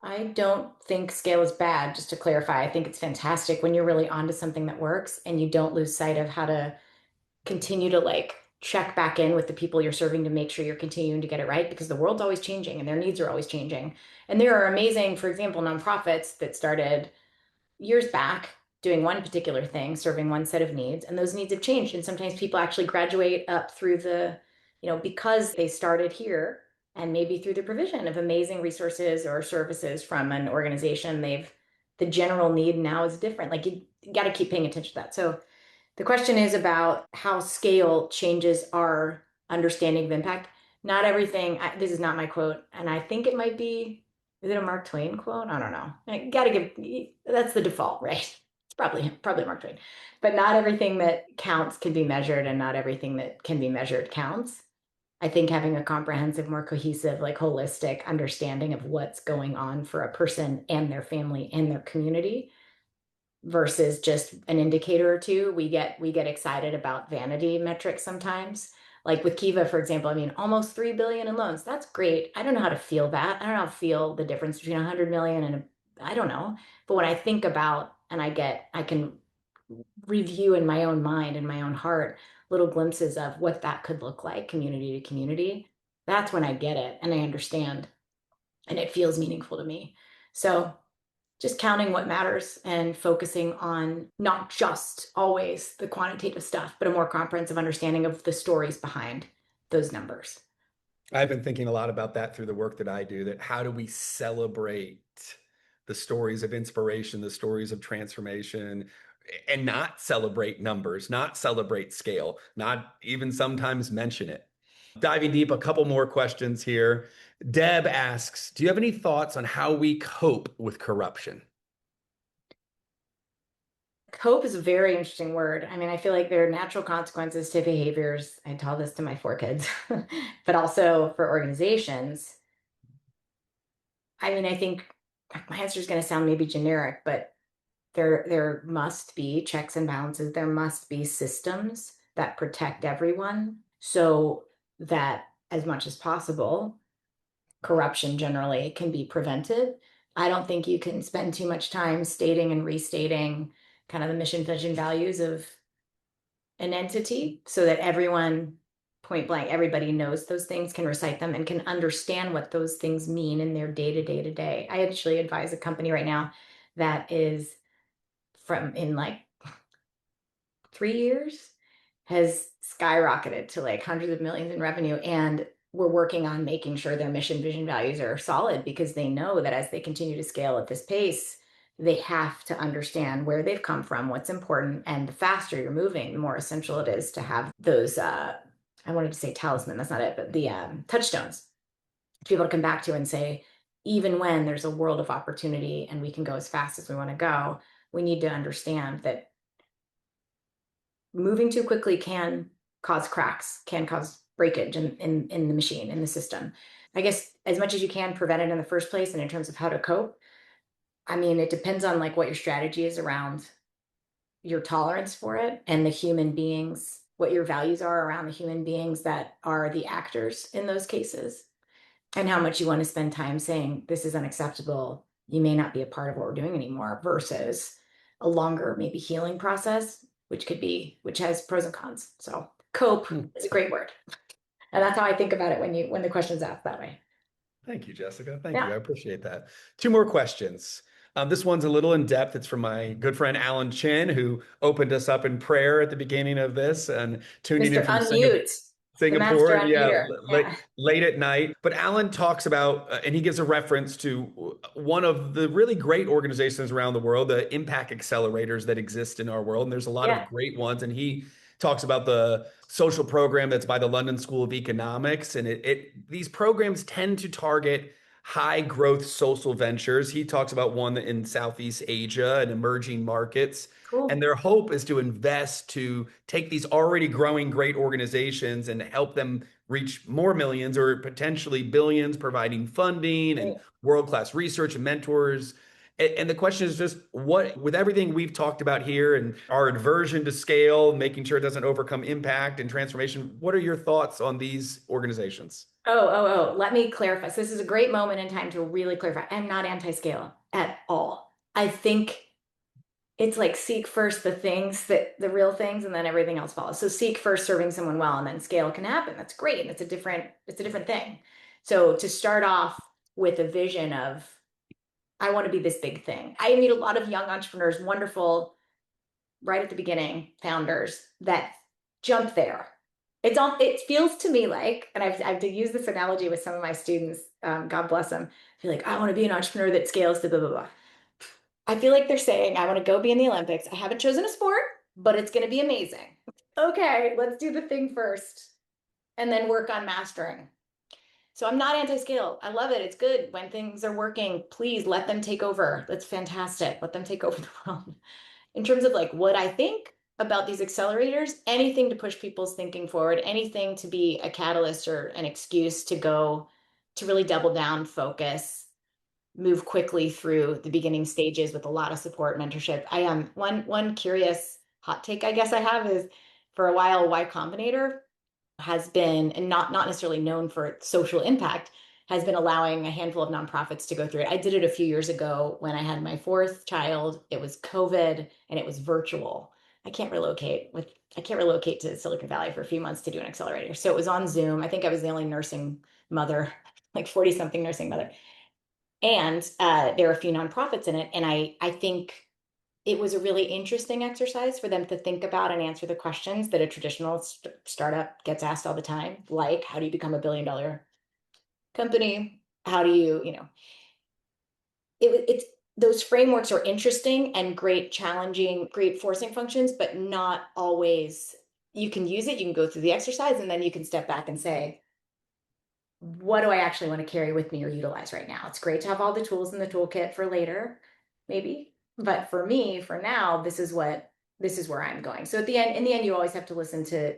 I don't think scale is bad, just to clarify. I think it's fantastic when you're really onto something that works and you don't lose sight of how to continue to like check back in with the people you're serving to make sure you're continuing to get it right because the world's always changing and their needs are always changing. And there are amazing, for example, nonprofits that started years back doing one particular thing, serving one set of needs, and those needs have changed. And sometimes people actually graduate up through because they started here and maybe through the provision of amazing resources or services from an organization, the general need now is different. Like you got to keep paying attention to that. So The question is about how scale changes our understanding of impact. Not everything, this is not my quote, and I think it might be, is it a Mark Twain quote? I don't know. I gotta give, that's the default, right? It's probably Mark Twain. But not everything that counts can be measured, and not everything that can be measured counts. I think having a comprehensive, more cohesive, like holistic understanding of what's going on for a person and their family and their community versus just an indicator or two. We get excited about vanity metrics sometimes. Like with Kiva, for example, I mean, almost 3 billion in loans. That's great. I don't know how to feel that. I don't know how to feel the difference between 100 million and I don't know. But when I think about and I can review in my own mind and my own heart little glimpses of what that could look like community to community, that's when I get it and I understand and it feels meaningful to me. So just counting what matters and focusing on not just always the quantitative stuff, but a more comprehensive understanding of the stories behind those numbers. I've been thinking a lot about that through the work that I do, that how do we celebrate the stories of inspiration, the stories of transformation, and not celebrate numbers, not celebrate scale, not even sometimes mention it. Diving deep, a couple more questions here. Deb asks, do you have any thoughts on how we cope with corruption? Cope is a very interesting word. I mean, I feel like there are natural consequences to behaviors. I tell this to my 4 kids, but also for organizations. I mean, I think my answer is going to sound maybe generic, but there must be checks and balances. There must be systems that protect everyone so that as much as possible, corruption generally can be prevented. I don't think you can spend too much time stating and restating kind of the mission, vision, values of an entity so that everyone, point blank, everybody knows those things, can recite them, and can understand what those things mean in their day to day to day. I actually advise a company right now that is from in like 3 years has skyrocketed to like hundreds of millions in revenue. And we're working on making sure their mission, vision, values are solid because they know that as they continue to scale at this pace, they have to understand where they've come from, what's important. And the faster you're moving, the more essential it is to have those, I wanted to say talisman, that's not it, but the touchstones to be able to come back to and say, even when there's a world of opportunity and we can go as fast as we want to go, we need to understand that moving too quickly can cause cracks, can cause breakage in the machine, in the system. I guess as much as you can prevent it in the first place and in terms of how to cope, I mean, it depends on like what your strategy is around your tolerance for it and the human beings, what your values are around the human beings that are the actors in those cases, and how much you want to spend time saying, this is unacceptable. You may not be a part of what we're doing anymore, versus a longer, maybe healing process, which has pros and cons. So cope Hmm. is a great word. And that's how I think about it when the question's asked that way. Thank you, Jessica. Thank you. Yeah. I appreciate that. Two more questions. This one's a little in depth. It's from my good friend Alan Chin, who opened us up in prayer at the beginning of this and tuning in Mr. from Singapore. Unmute, the Singapore, master and yeah, unmuter. late Yeah. late at night. But Alan talks about, and he gives a reference to one of the really great organizations around the world, the impact accelerators that exist in our world. And there's a lot of Yeah. great ones. And he talks about the social program that's by the London School of Economics, and it these programs tend to target high growth social ventures. He talks about one in Southeast Asia and emerging markets. And Cool. their hope is to invest to take these already growing great organizations and help them reach more millions or potentially billions, providing funding and Great. world-class research and mentors. And the question is just what, with everything we've talked about here and our aversion to scale, making sure it doesn't overcome impact and transformation, what are your thoughts on these organizations? Let me clarify. So this is a great moment in time to really clarify. I'm not anti-scale at all. I think it's like seek first the real things, and then everything else follows. So seek first serving someone well, and then scale can happen. That's great. And it's a different thing. So to start off with a vision of, I want to be this big thing. I meet a lot of young entrepreneurs, wonderful, right at the beginning, founders that jump there. It feels to me like, and I've to use this analogy with some of my students, God bless them. I feel like I want to be an entrepreneur that scales to blah, blah, blah. I feel like they're saying, I want to go be in the Olympics. I haven't chosen a sport. but it's going to be amazing. Okay, let's do the thing first and then work on mastering. So I'm not anti-scale. I love it. It's good when things are working. Please let them take over. That's fantastic. Let them take over the world. In terms of like what I think about these accelerators, anything to push people's thinking forward, anything to be a catalyst or an excuse to go to really double down, focus, move quickly through the beginning stages with a lot of support, mentorship. I am one curious hot take I guess I have is for a while Y Combinator has been, and not necessarily known for its social impact, has been allowing a handful of nonprofits to go through it. I did it a few years ago when I had my fourth child. It was COVID and it was virtual. I can't relocate to Silicon Valley for a few months to do an accelerator. So it was on Zoom. I think I was the only nursing mother, like 40 something nursing mother. And there are a few nonprofits in it. And I think it was a really interesting exercise for them to think about and answer the questions that a traditional startup gets asked all the time, like how do you become a $1 billion company? How do you, it's those frameworks are interesting and great challenging, great forcing functions, but not always. You can use it, you can go through the exercise, and then you can step back and say, what do I actually want to carry with me or utilize right now? It's great to have all the tools in the toolkit for later, maybe. But for me, for now, this is where I'm going. So in the end, you always have to listen to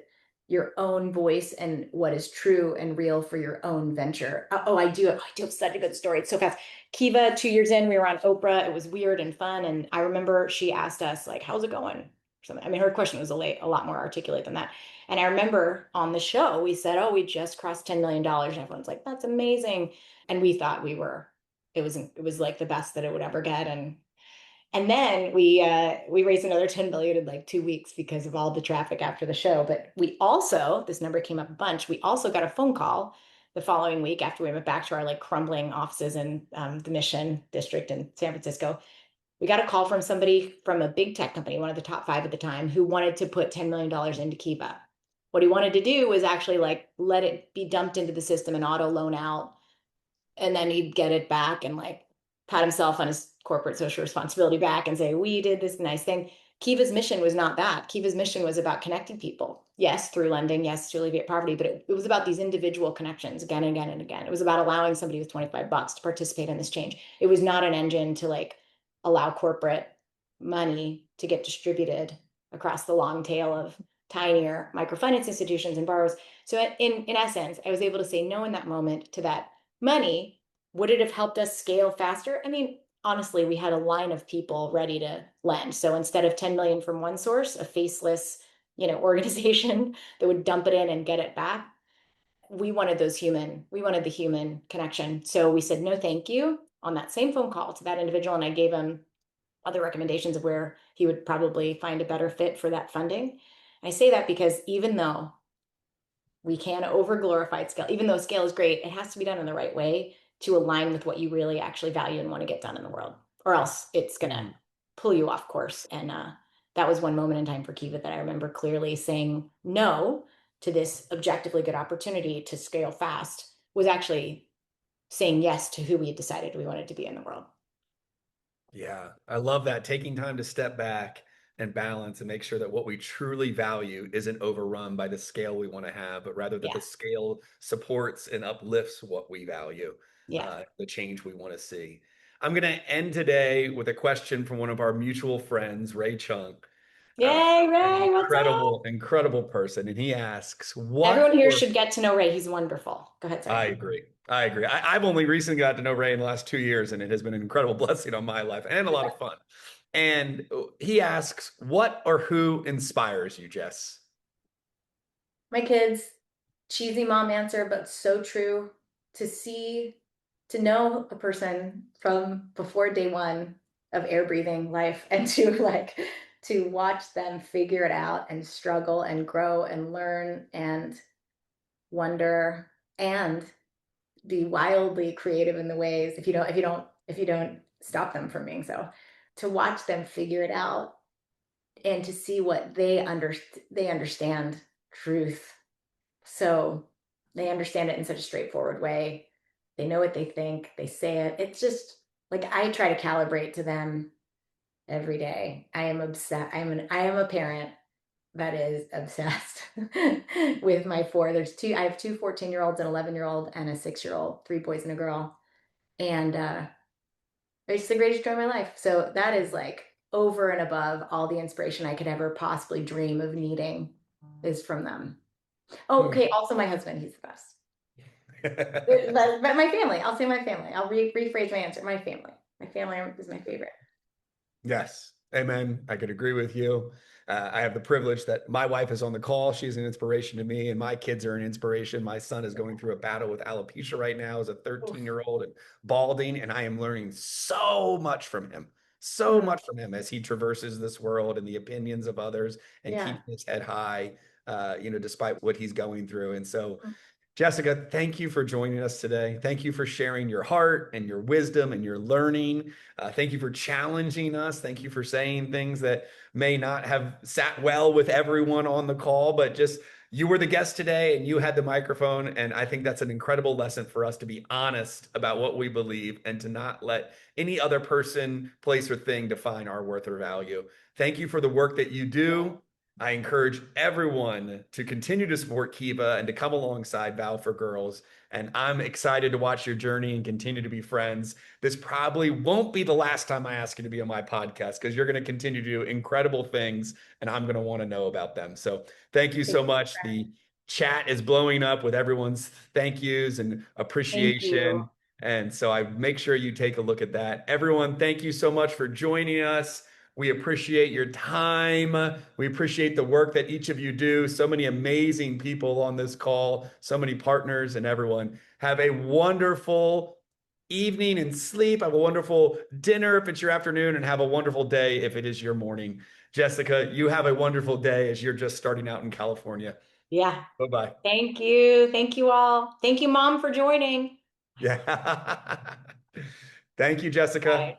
your own voice and what is true and real for your own venture. Oh, I do have such a good story. It's so fast. Kiva, 2 years in, we were on Oprah. It was weird and fun. And I remember she asked us, like, how's it going? Something. I mean, her question was a lot more articulate than that. And I remember on the show, we said, oh, we just crossed $10 million. And everyone's like, that's amazing. And we thought it was like the best that it would ever get. And then we raised another 10 million in like 2 weeks because of all the traffic after the show. But we also, this number came up a bunch. We also got a phone call the following week after we went back to our like crumbling offices in the Mission District in San Francisco. We got a call from somebody from a big tech company, one of the top five at the time, who wanted to put $10 million into Kiva. What he wanted to do was actually like let it be dumped into the system and auto loan out, and then he'd get it back and like pat himself on his corporate social responsibility back and say, we did this nice thing. Kiva's mission was not that. Kiva's mission was about connecting people. Yes, through lending, yes, to alleviate poverty, but it was about these individual connections again and again and again. It was about allowing somebody with $25 to participate in this change. It was not an engine to like allow corporate money to get distributed across the long tail of tinier microfinance institutions and borrowers. So in essence, I was able to say no in that moment to that money. Would it have helped us scale faster? I mean, honestly, we had a line of people ready to lend. So instead of 10 million from one source, a faceless, organization that would dump it in and get it back, we wanted the human connection. So we said no, thank you on that same phone call to that individual. And I gave him other recommendations of where he would probably find a better fit for that funding. I say that because even though we can over glorified scale, even though scale is great, it has to be done in the right way to align with what you really actually value and want to get done in the world, or else it's going to pull you off course. And that was one moment in time for Kiva that I remember clearly saying no to this objectively good opportunity to scale fast was actually saying yes to who we had decided we wanted to be in the world. Yeah, I love that. Taking time to step back and balance and make sure that what we truly value isn't overrun by the scale we want to have, but rather that Yeah. the scale supports and uplifts what we value, Yeah. the change we want to see. I'm going to end today with a question from one of our mutual friends, Ray Chung, Yay, an Ray, what's up? incredible person. And he asks, what Everyone here or should get to know Ray. He's wonderful. Go ahead, sorry. I agree. I agree. I've only recently got to know Ray in the last 2 years, and it has been an incredible blessing on my life and a lot of fun. And he asks, what or who inspires you, Jess? My kids, cheesy mom answer, but so true. To see, to know a person from before day one of air breathing life and to like to watch them figure it out and struggle and grow and learn and wonder and be wildly creative in the ways if you don't stop them from being so. To watch them figure it out and to see what they understand truth. So they understand it in such a straightforward way. They know what they think, they say it. It's just like I try to calibrate to them every day. I am obsessed. I am a parent that is obsessed with my four. I have two 14-year-olds, an 11-year-old, and a 6-year-old, three boys and a girl. And it's the greatest joy of my life. So that is like over and above all the inspiration I could ever possibly dream of needing is from them. Oh, Hmm. okay. Also, my husband, he's the best. But my family, I'll say my family. I'll rephrase my answer. My family. My family is my favorite. Yes. Amen. I could agree with you. I have the privilege that my wife is on the call. She's an inspiration to me, and my kids are an inspiration. My son is going through a battle with alopecia right now as a Oof. 13-year-old and balding, and I am learning so Mm, much from him as he traverses this world and the opinions of others and yeah. keeping his head high, despite what he's going through. And so, Jessica, thank you for joining us today. Thank you for sharing your heart and your wisdom and your learning. Thank you for challenging us. Thank you for saying things that may not have sat well with everyone on the call, but just you were the guest today and you had the microphone. And I think that's an incredible lesson for us to be honest about what we believe and to not let any other person, place, or thing define our worth or value. Thank you for the work that you do. I encourage everyone to continue to support Kiva and to come alongside Val for Girls. And I'm excited to watch your journey and continue to be friends. This probably won't be the last time I ask you to be on my podcast because you're going to continue to do incredible things and I'm going to want to know about them. So thank you Thank so much. The chat is blowing up with everyone's thank yous and thank you. appreciation. And so I make sure you take a look at that. Everyone, thank you so much for joining us. We appreciate your time. We appreciate the work that each of you do. So many amazing people on this call, so many partners, and everyone. Have a wonderful evening and sleep. Have a wonderful dinner if it's your afternoon, and have a wonderful day if it is your morning. Jessica, you have a wonderful day as you're just starting out in California. Yeah. Bye bye. Thank you. Thank you all. Thank you, Mom, for joining. Yeah. Thank you, Bye. Jessica.